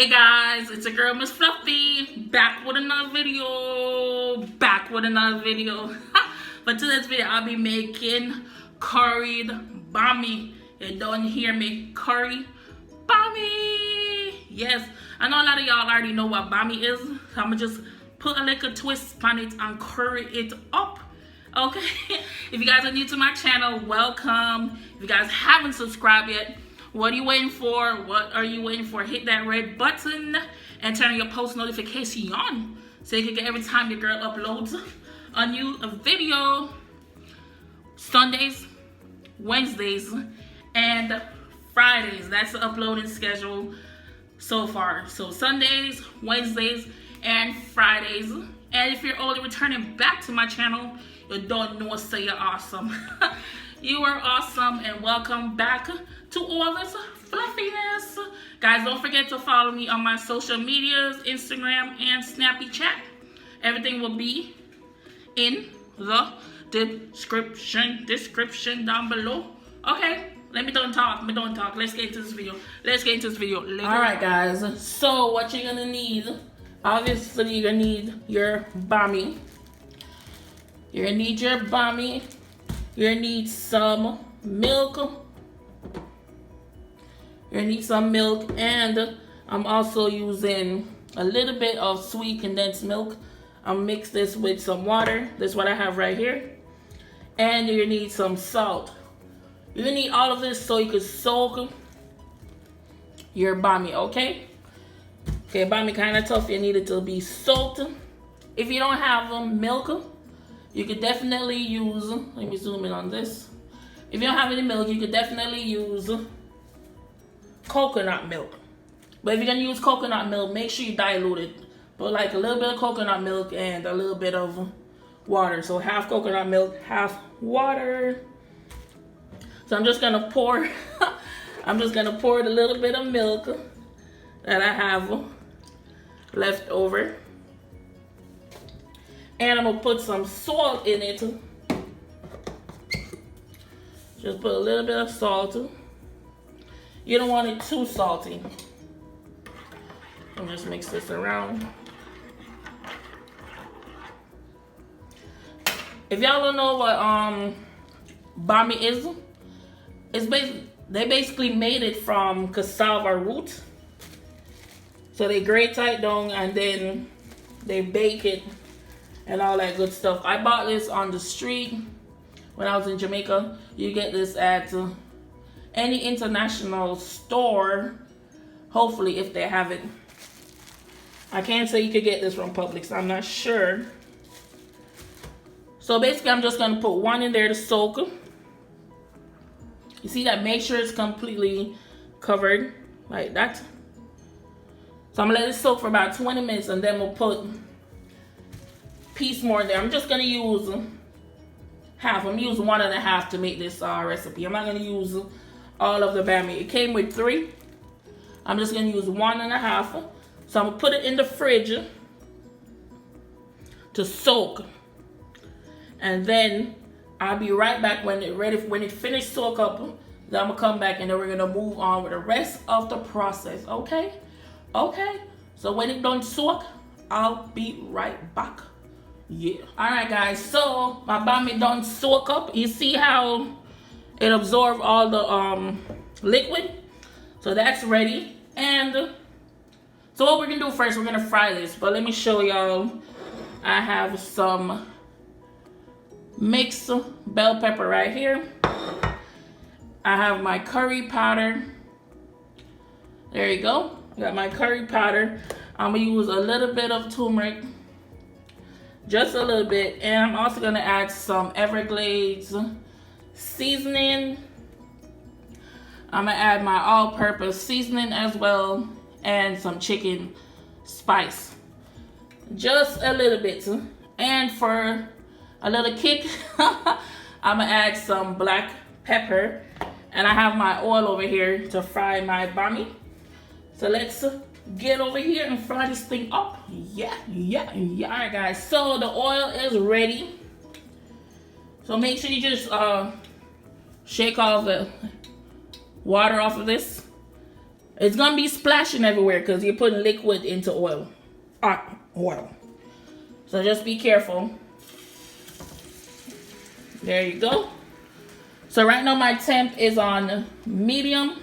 Hey guys, it's your girl Miss Fluffy, back with another video. For today's video, I'll be making curried bammy. You don't hear me? Curry bammy. Yes, I know a lot of y'all already know what bammy is. So I'm gonna just put a little twist on it and curry it up. Okay, if you guys are new to my channel, welcome. If you guys haven't subscribed yet, what are you waiting for? Hit that red button and turn your post notification on so you can get every time your girl uploads a new video. Sundays, Wednesdays, and Fridays. That's the uploading schedule so far. So Sundays, Wednesdays, and Fridays. And if you're only returning back to my channel, you don't know, say you're awesome. You are awesome and welcome back to all this fluffiness. Guys, don't forget to follow me on my social medias, Instagram and Snapchat. Everything will be in the description down below. Okay, let me don't talk. Let's get into this video. Alright guys, so what you're gonna need, obviously you're gonna need your bammy. You're gonna need your bammy. You're gonna need some milk. You're gonna need some milk, and I'm also using a little bit of sweet condensed milk. I'll mix this with some water. This is what I have right here. And you're gonna need some salt. You're gonna need all of this so you can soak your bammy, okay? Okay, bammy kind of tough. You need it to be soaked. If you don't have milk, you could definitely use, let me zoom in on this. If you don't have any milk, you could definitely use coconut milk. But if you're gonna use coconut milk, make sure you dilute it. Put like a little bit of coconut milk and a little bit of water. So half coconut milk, half water. So I'm just gonna pour, the little bit of milk that I have left over. And I'm gonna put some salt in it. Just put a little bit of salt. You don't want it too salty. And just mix this around. If y'all don't know what bammy is, they basically made it from cassava root. So they grate it down and then they bake it and all that good stuff. I bought this on the street when I was in Jamaica. You get this at any international store, hopefully, if they have it. I can't say you could get this from Publix, I'm not sure. So basically I'm just gonna put one in there to soak. You see that? Make sure it's completely covered like that. So I'm gonna let it soak for about 20 minutes and then we'll put a piece more in there. I'm just gonna use half. I'm gonna use 1.5 to make this recipe. I'm not gonna use all of the bammy. It came with 3. I'm just gonna use 1.5. So I'm gonna put it in the fridge to soak. And then I'll be right back when it finished soak up. Then I'm gonna come back and then we're gonna move on with the rest of the process. Okay? Okay? So when it done soak, I'll be right back. Yeah. Alright guys, so my bammy done soak up. You see how it absorbed all the liquid? So that's ready. And so what we're gonna do first, we're gonna fry this. But let me show y'all. I have some mixed bell pepper right here. I have my curry powder. There you go. Got my curry powder. I'm gonna use a little bit of turmeric. Just a little bit. And I'm also gonna add some Everglades seasoning. I'm gonna add my all-purpose seasoning as well. And some chicken spice. Just a little bit. And for a little kick, I'm gonna add some black pepper. And I have my oil over here to fry my bammy. So let's get over here and fry this thing up. Yeah. Alright guys, so the oil is ready. So make sure you just shake all the water off of this. It's gonna be splashing everywhere because you're putting liquid into oil. Oil. So just be careful. There you go. So right now my temp is on medium.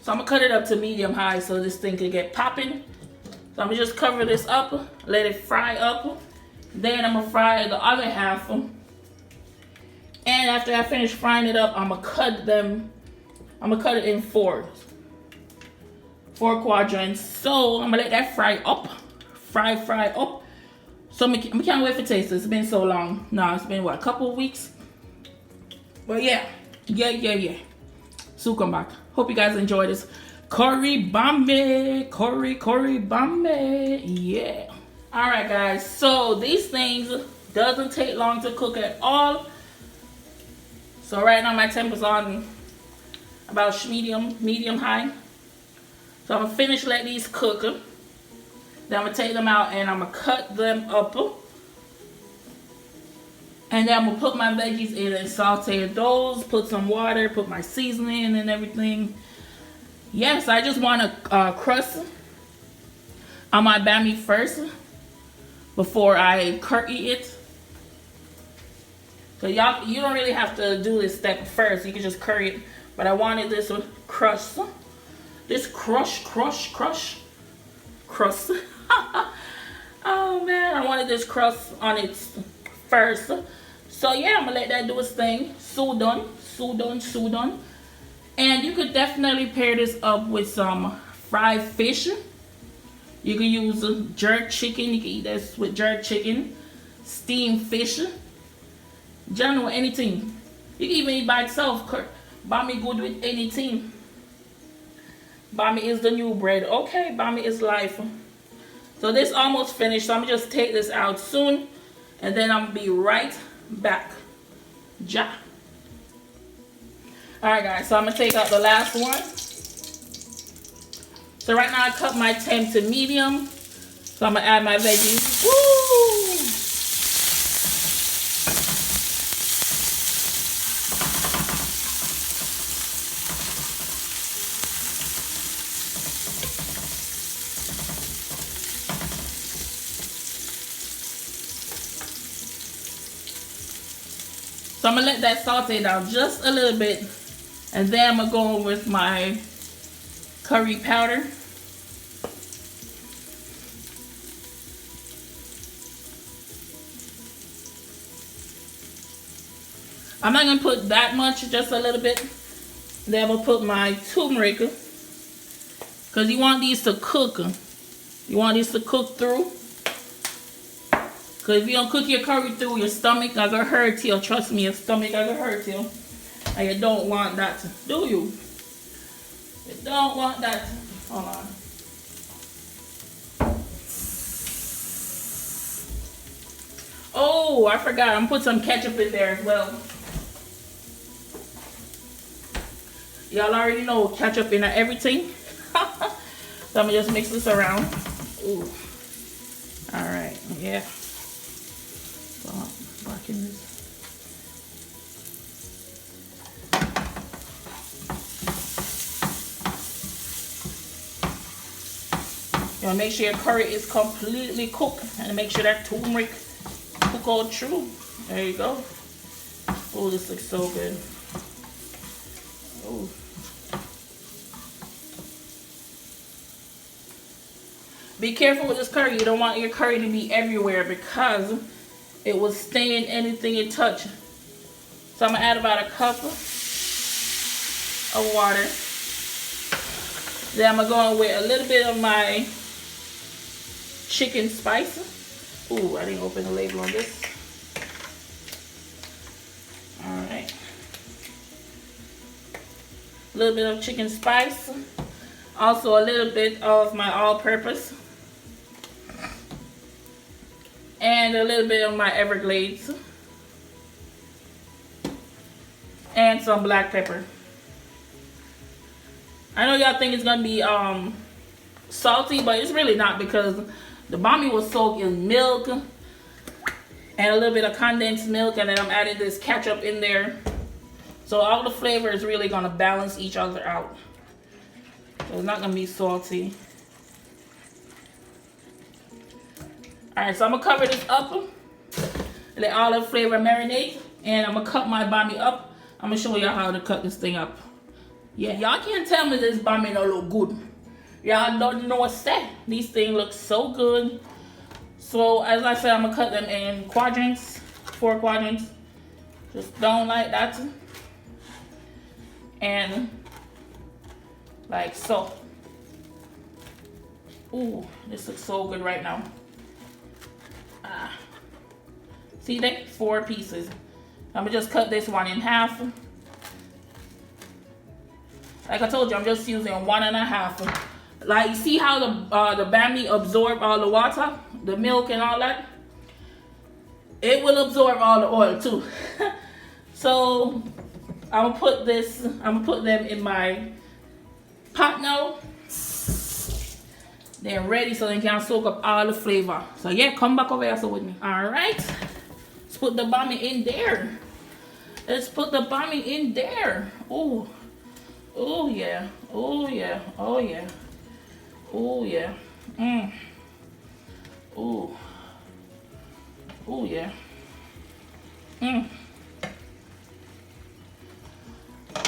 So I'm gonna cut it up to medium high so this thing can get popping. So I'm gonna just cover this up, let it fry up. Then I'm gonna fry the other half. And after I finish frying it up, I'm gonna cut it in four quadrants. So I'm gonna let that fry up. Fry up. So I can't wait for taste. It's been so long. No, it's been what, a couple of weeks? But yeah. So come back. Hope you guys enjoy this curry Bammy. Curry Bammy. Yeah. Alright guys, so these things doesn't take long to cook at all. So right now my temp is on about medium high. So I'm gonna finish let these cook. Then I'm gonna take them out and I'm gonna cut them up. And then I'm gonna put my veggies in and saute those, put some water, put my seasoning and everything. Yes, I just want to crust on my Bammy first before I curry it. So y'all, you don't really have to do this step first. You can just curry it. But I wanted this crust. This crust. Oh man, I wanted this crust on it first. So yeah, I'm gonna let that do its thing. So done. And you could definitely pair this up with some fried fish. You can use jerk chicken. You can eat this with jerk chicken, steamed fish, general anything. You can even eat by itself. Bammy good with anything. Bammy is the new bread. Okay, Bammy is life. So this almost finished. So I'm gonna just take this out soon, and then I'm gonna be right back. Ja. Alright guys, so I'm gonna take out the last one. So right now I cut my temp to medium. So I'm gonna add my veggies. Woo! So I'm gonna let that saute down just a little bit. And then I'm gonna go with my curry powder. I'm not gonna put that much, just a little bit. Then I'm gonna put my turmeric. Because you want these to cook. You want these to cook through. Because if you don't cook your curry through, your stomach is gonna hurt you. Trust me, your stomach is gonna hurt you. And you don't want that, do you? You don't want that. Hold on. Oh, I forgot. I'm gonna put some ketchup in there as well. Y'all already know ketchup in everything. So I'm gonna just mix this around. Ooh. Alright, yeah. So I'm blocking this. You want to make sure your curry is completely cooked and make sure that turmeric cook all through. There you go. Oh, this looks so good. Oh. Be careful with this curry. You don't want your curry to be everywhere because it will stain anything you touch. So I'm going to add about a cup of water. Then I'm going to go in with a little bit of my chicken spice. Ooh, I didn't open the label on this. Alright. A little bit of chicken spice. Also a little bit of my all-purpose. And a little bit of my Everglades. And some black pepper. I know y'all think it's gonna be salty, but it's really not because the Bammy was soaked in milk and a little bit of condensed milk, and then I'm adding this ketchup in there. So all the flavor is really gonna balance each other out. So it's not gonna be salty. Alright, so I'm gonna cover this up. Let all the flavor marinate. And I'm gonna cut my bammy up. I'm gonna show you how to cut this thing up. Yeah, y'all can't tell me this bammy don't look good. Y'all don't know what's that. These things look so good. So as I said, I'm gonna cut them in quadrants, 4 quadrants. Just down like that. And like so. Ooh, this looks so good right now. See that? 4 pieces. I'm gonna just cut this one in half. Like I told you, I'm just using 1.5. Like, you see how the bammy absorb all the water, the milk and all that? It will absorb all the oil too. So I'm gonna put them in my pot now. They're ready so they can soak up all the flavor. So yeah, come back over here so with me. Alright. Let's put the bammy in there. Let's put the bammy in there. Oh. Oh yeah. Oh yeah. Oh yeah. Oh yeah. Oh. Oh yeah.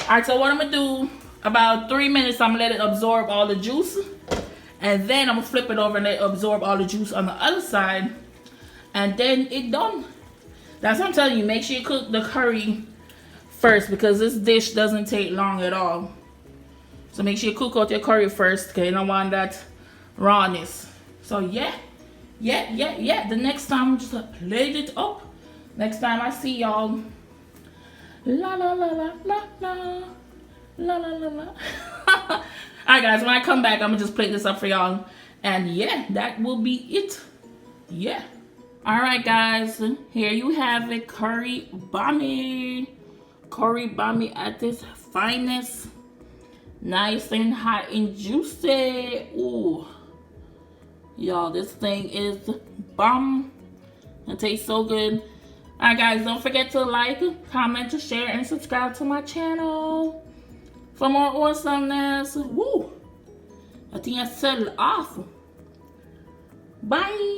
Alright, so what I'm gonna do, about 3 minutes, I'm gonna let it absorb all the juice. And then I'm gonna flip it over and let it absorb all the juice on the other side. And then it's done. That's what I'm telling you. Make sure you cook the curry first, because this dish doesn't take long at all. So make sure you cook out your curry first, okay? You don't want that rawness. So yeah. The next time I'm just gonna plate it up. Next time I see y'all. La la la la la la. La la la la. Alright guys, when I come back, I'm gonna just plate this up for y'all. And yeah, that will be it. Yeah. Alright guys, here you have it. Curry bammy. Curry bammy at its finest. Nice and hot and juicy. Ooh. Y'all, this thing is bomb. It tastes so good. Alright guys, don't forget to like, comment, share, and subscribe to my channel for more awesomeness. Woo! I think I set it off. Bye!